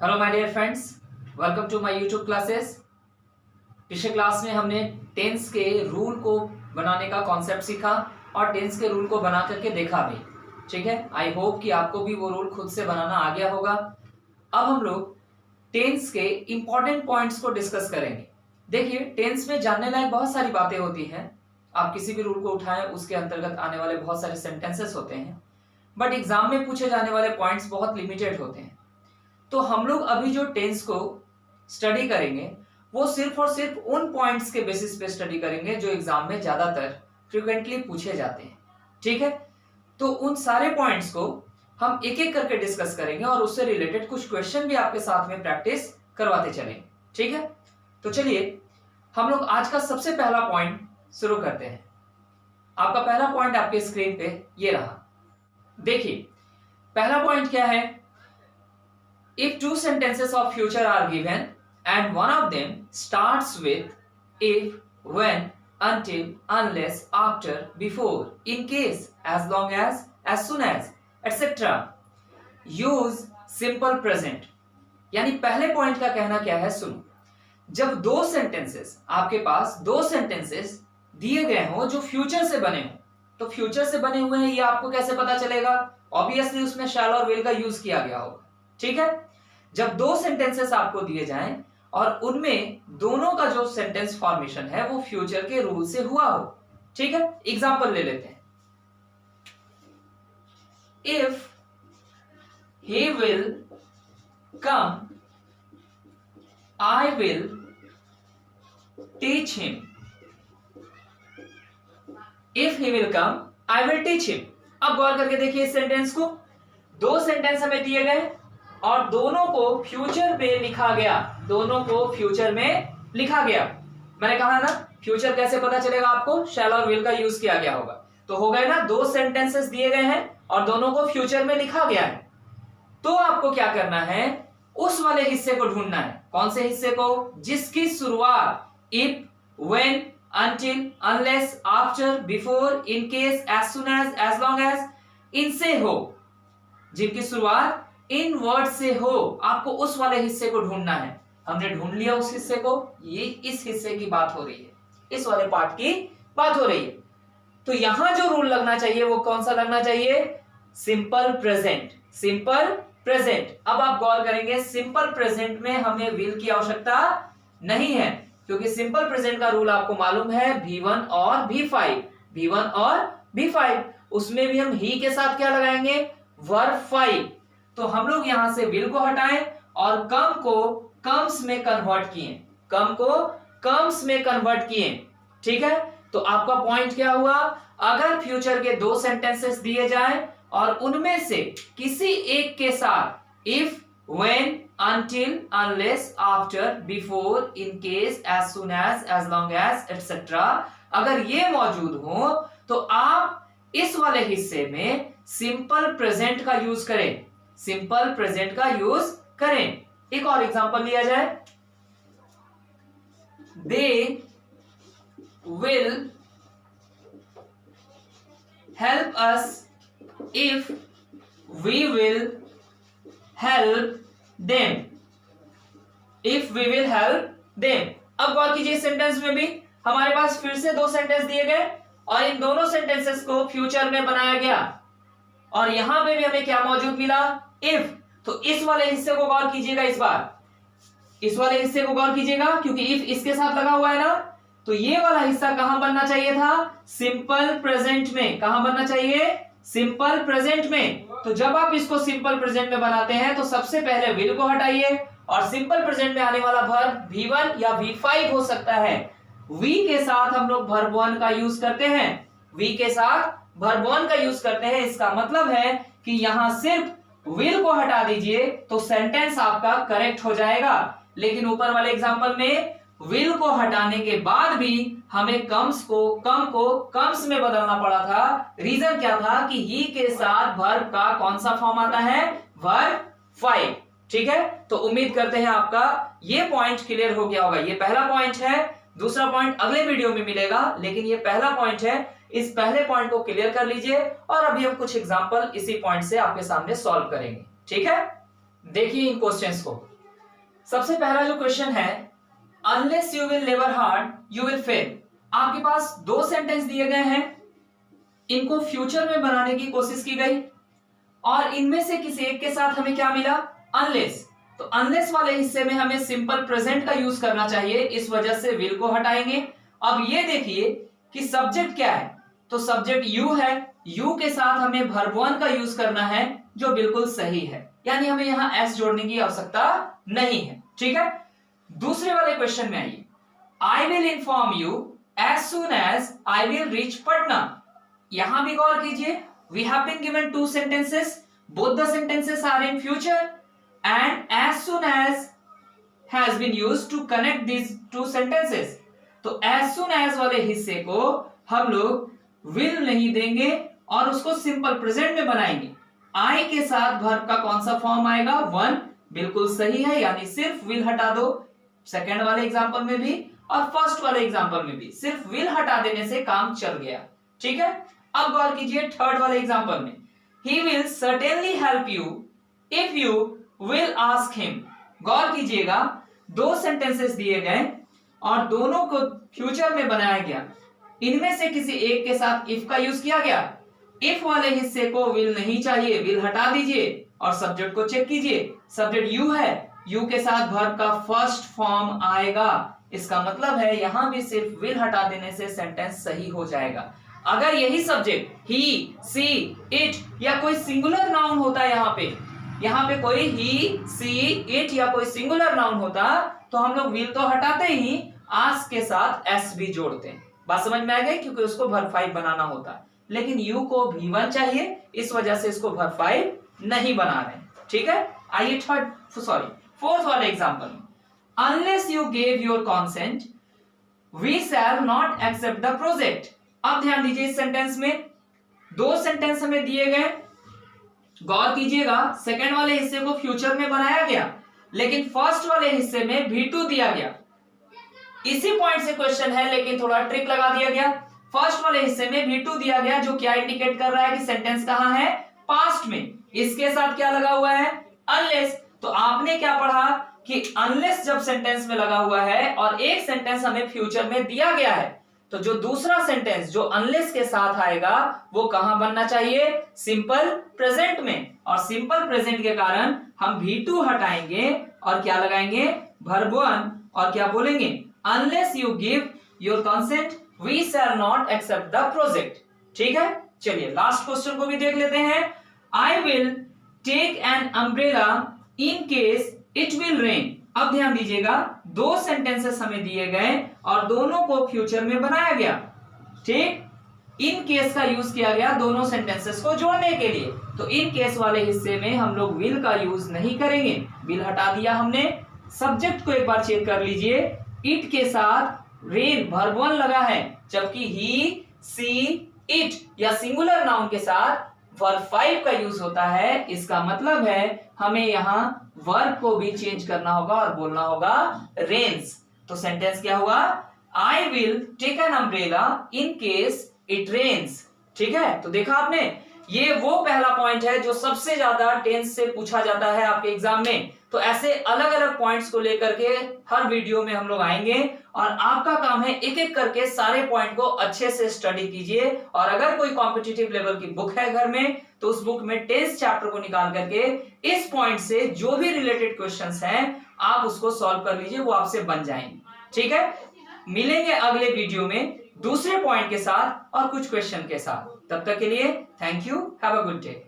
Hello my dear friends, welcome to my YouTube classes. पिछले class में हमने tense के रूल को बनाने का कॉन्सेप्ट सीखा और टेंस के रूल को बना करके देखा भी। ठीक है, आई होप कि आपको भी वो रूल खुद से बनाना आ गया होगा। अब हम लोग टेंस के इंपॉर्टेंट पॉइंट्स को डिस्कस करेंगे। देखिए, टेंस में जानने लायक बहुत सारी बातें होती हैं। आप किसी भी रूल को उठाएं, उसके अंतर्गत आने वाले बहुत सारे सेंटेंसेस होते हैं, बट एग्जाम में पूछे जाने वाले पॉइंट्स बहुत लिमिटेड होते हैं। तो हम लोग अभी जो टेंस को स्टडी करेंगे वो सिर्फ और सिर्फ उन पॉइंट्स के बेसिस पे स्टडी करेंगे जो एग्जाम में ज्यादातर फ्रिक्वेंटली पूछे जाते हैं। ठीक है, तो उन सारे पॉइंट्स को हम एक एक करके डिस्कस करेंगे और उससे रिलेटेड कुछ क्वेश्चन भी आपके साथ में प्रैक्टिस करवाते चलेंगे। ठीक है, तो चलिए हम लोग आज का सबसे पहला पॉइंट शुरू करते हैं। आपका पहला पॉइंट आपके स्क्रीन पे ये रहा। देखिए, पहला पॉइंट क्या है? If two sentences of future are given and one of them starts with if, when, until, unless, after, before, in case, as long as soon as, etc. use simple present। यानी पहले point का कहना क्या है, सुनो। जब दो sentences आपके पास दो सेंटेंसेस दिए गए हों जो फ्यूचर से बने हों, तो फ्यूचर से बने हुए हैं ये आपको कैसे पता चलेगा? ऑब्वियसली उसमें शैल और विल का यूज किया गया होगा। ठीक है, जब दो सेंटेंसेस आपको दिए जाएं और उनमें दोनों का जो सेंटेंस फॉर्मेशन है वो फ्यूचर के रूल से हुआ हो। ठीक है, एग्जांपल ले लेते हैं। If he will come I will teach him. If he will come I will teach him. अब गौर करके देखिए इस सेंटेंस को। दो सेंटेंस हमें दिए गए और दोनों को फ्यूचर में लिखा गया। दोनों को फ्यूचर में लिखा गया। मैंने कहा ना, फ्यूचर कैसे पता चलेगा आपको? शैल और विल का यूज किया गया होगा। तो हो गए ना, दो सेंटेंसेस दिए गए हैं और दोनों को फ्यूचर में लिखा गया है। तो आपको क्या करना है? उस वाले हिस्से को ढूंढना है। कौन से हिस्से को? जिसकी शुरुआत if, when, until, unless, after, before, in case, as soon as long as, इनसे हो। जिनकी शुरुआत इन वर्ड से हो, आपको उस वाले हिस्से को ढूंढना है। हमने ढूंढ लिया उस हिस्से को। ये इस हिस्से की बात हो रही है, इस वाले पार्ट की बात हो रही है। तो यहां जो रूल लगना चाहिए वो कौन सा लगना चाहिए? Simple present. Simple present. अब आप गौर करेंगे, सिंपल प्रेजेंट में हमें विल की आवश्यकता नहीं है, क्योंकि सिंपल प्रेजेंट का रूल आपको मालूम है V1 और V5। V1 और V5, उसमें भी हम ही के साथ क्या लगाएंगे? वर्ब 5। तो हम लोग यहां से विल को हटाएं और कम को कम्स में कन्वर्ट किए। कम को कम्स में कन्वर्ट किए। ठीक है, तो आपका पॉइंट क्या हुआ? अगर फ्यूचर के दो सेंटेंसेस दिए जाएं और उनमें से किसी एक के साथ if, when, until, unless, after, before, in case, as soon as long as, etcetera, अगर ये मौजूद हो तो आप इस वाले हिस्से में सिंपल प्रेजेंट का यूज करें। सिंपल प्रेजेंट का यूज करें। एक और एग्जांपल लिया जाए। They will help us if we will help them. If we will help them. अब गौर कीजिए, सेंटेंस में भी हमारे पास फिर से दो सेंटेंस दिए गए और इन दोनों सेंटेंसेस को फ्यूचर में बनाया गया और यहां पे भी हमें क्या मौजूद मिला? इफ। तो इस वाले हिस्से को गौर कीजिएगा। इस बार इस वाले हिस्से को गौर कीजिएगा, क्योंकि इफ इसके साथ लगा हुआ है ना, तो ये वाला हिस्सा कहां बनना चाहिए था? सिंपल प्रेजेंट में। कहां बनना चाहिए? सिंपल प्रेजेंट में। तो जब आप इसको सिंपल प्रेजेंट में बनाते हैं तो सबसे पहले विल को हटाइए और सिंपल प्रेजेंट में आने वाला वर्ब V1 या V5 हो सकता है। वी के साथ हम लोग वर्ब 1 का यूज करते हैं। वी के साथ वर्ब 1 का यूज करते हैं। इसका मतलब है कि यहां सिर्फ विल को हटा दीजिए तो सेंटेंस आपका करेक्ट हो जाएगा। लेकिन ऊपर वाले एग्जांपल में विल को हटाने के बाद भी हमें कम को कम्स में बदलना पड़ा था। रीजन क्या था? कि ही के साथ वर्ब का कौन सा फॉर्म आता है? वर्ब 5। ठीक है, तो उम्मीद करते हैं आपका ये पॉइंट क्लियर हो गया होगा। ये पहला पॉइंट है। दूसरा पॉइंट अगले वीडियो में मिलेगा, लेकिन ये पहला पॉइंट है। इस पहले पॉइंट को क्लियर कर लीजिए और अभी हम कुछ एग्जांपल इसी पॉइंट से आपके सामने सॉल्व करेंगे। ठीक है, देखिए इन क्वेश्चंस को। सबसे पहला जो क्वेश्चन है, unless you will labour hard you will fail. आपके पास दो सेंटेंस दिए गए हैं, इनको फ्यूचर में बनाने की कोशिश की गई और इनमें से किसी एक के साथ हमें क्या मिला, अनलेस। तो अनलेस वाले हिस्से में हमें सिंपल प्रेजेंट का यूज करना चाहिए, इस वजह से विल को हटाएंगे। अब ये देखिए कि सब्जेक्ट क्या है, तो सब्जेक्ट यू है, यू के साथ हमें वर्ब वन का यूज करना है जो बिल्कुल सही है, यानी हमें यहां एस जोड़ने की आवश्यकता नहीं है। ठीक है, दूसरे वाले क्वेश्चन में आइए। I will inform you as soon as I will reach Patna. यहां भी गौर कीजिए, we have been given two sentences, both the sentences are in future and as soon as has been used to connect these two sentences। तो as soon as वाले हिस्से को हम लोग will नहीं देंगे और उसको सिंपल प्रेजेंट में बनाएंगे। I के साथ वर्ब का कौन सा फॉर्म आएगा, वन, बिल्कुल सही है, यानी सिर्फ will हटा दो। सेकंड वाले एग्जांपल में भी और फर्स्ट वाले एग्जांपल में भी सिर्फ will हटा देने से काम चल गया। ठीक है, अब गौर कीजिए थर्ड वाले एग्जांपल में, he will certainly help you if you will ask him। गौर कीजिएगा, दो सेंटेंसेस दिए गए और दोनों को फ्यूचर में बनाया गया, इनमें से किसी एक के साथ इफ का यूज किया गया। इफ वाले हिस्से को विल नहीं चाहिए, विल हटा दीजिए और सब्जेक्ट को चेक कीजिए, सब्जेक्ट यू है, यू के साथ वर्ब का फर्स्ट फॉर्म आएगा। इसका मतलब है यहां भी सिर्फ विल हटा देने से सेंटेंस सही हो जाएगा। अगर यही सब्जेक्ट ही, सी, इट या कोई सिंगुलर नाउन होता, यहाँ पे कोई ही, सी, इट या कोई सिंगुलर नाउन होता तो हम लोग विल तो हटाते ही, आस्क के साथ एस भी जोड़ते हैं। बात समझ में आ गई, क्योंकि उसको वर्ब फाइव बनाना होता है, लेकिन यू को V1 चाहिए, इस वजह से इसको वर्ब फाइव नहीं बना रहे। ठीक है, आइए फोर्थ वाले एग्जांपल में, unless you gave your consent we shall not accept the project. अब ध्यान दीजिए, इस सेंटेंस में दो सेंटेंस हमें दिए गए, गौर कीजिएगा, सेकंड वाले हिस्से को फ्यूचर में बनाया गया, लेकिन फर्स्ट वाले हिस्से में V2 दिया गया। इसी पॉइंट से क्वेश्चन है, लेकिन थोड़ा ट्रिक लगा दिया गया। फर्स्ट वाले हिस्से में V2 दिया गया, जो क्या इंडिकेट कर रहा है कि सेंटेंस कहां है, पास्ट में। इसके साथ क्या लगा हुआ है, अनलेस। तो आपने क्या पढ़ा कि अनलेस जब सेंटेंस में लगा हुआ है और एक सेंटेंस हमें फ्यूचर में दिया गया है, तो जो दूसरा सेंटेंस जो अनलेस के साथ आएगा वो कहां बनना चाहिए, सिंपल प्रेजेंट में। और सिंपल प्रेजेंट के कारण हम V2 हटाएंगे और क्या लगाएंगे, वर्ब वन, और क्या बोलेंगे, unless you give your consent we shall not accept the project. ठीक है, चलिए लास्ट क्वेश्चन को भी देख लेते हैं। I will take an umbrella in case it will rain. अब ध्यान दीजिएगा, दो सेंटेंसेस हमें दिए गए और दोनों को फ्यूचर में बनाया गया। ठीक, इन केस का यूज किया गया दोनों सेंटेंसेस को जोड़ने के लिए। तो इन केस वाले हिस्से में हम लोग विल का यूज नहीं करेंगे, विल हटा दिया हमने। सब्जेक्ट को एक बार चेक कर लीजिए, इट के साथ रेन वर्ब वन लगा है, जबकि ही, सी, इट या सिंगुलर नाउन के साथ वर्ब फाइव का यूज होता है। इसका मतलब है हमें यहाँ वर्ब को भी चेंज करना होगा और बोलना होगा रेन्स। तो सेंटेंस क्या हुआ, I will take an umbrella in case it rains. ठीक है, तो देखा आपने, ये वो पहला पॉइंट है जो सबसे ज्यादा टेंस से पूछा जाता है आपके एग्जाम में। तो ऐसे अलग अलग पॉइंट्स को लेकर के हर वीडियो में हम लोग आएंगे और आपका काम है एक एक करके सारे पॉइंट को अच्छे से स्टडी कीजिए। और अगर कोई कॉम्पिटिटिव लेवल की बुक है घर में, तो उस बुक में टेंस चैप्टर को निकाल करके इस पॉइंट से जो भी रिलेटेड क्वेश्चंस हैं आप उसको सॉल्व कर लीजिए, वो आपसे बन जाएंगे। ठीक है, मिलेंगे अगले वीडियो में दूसरे पॉइंट के साथ और कुछ क्वेश्चन के साथ। तब तक के लिए thank you, have a good day.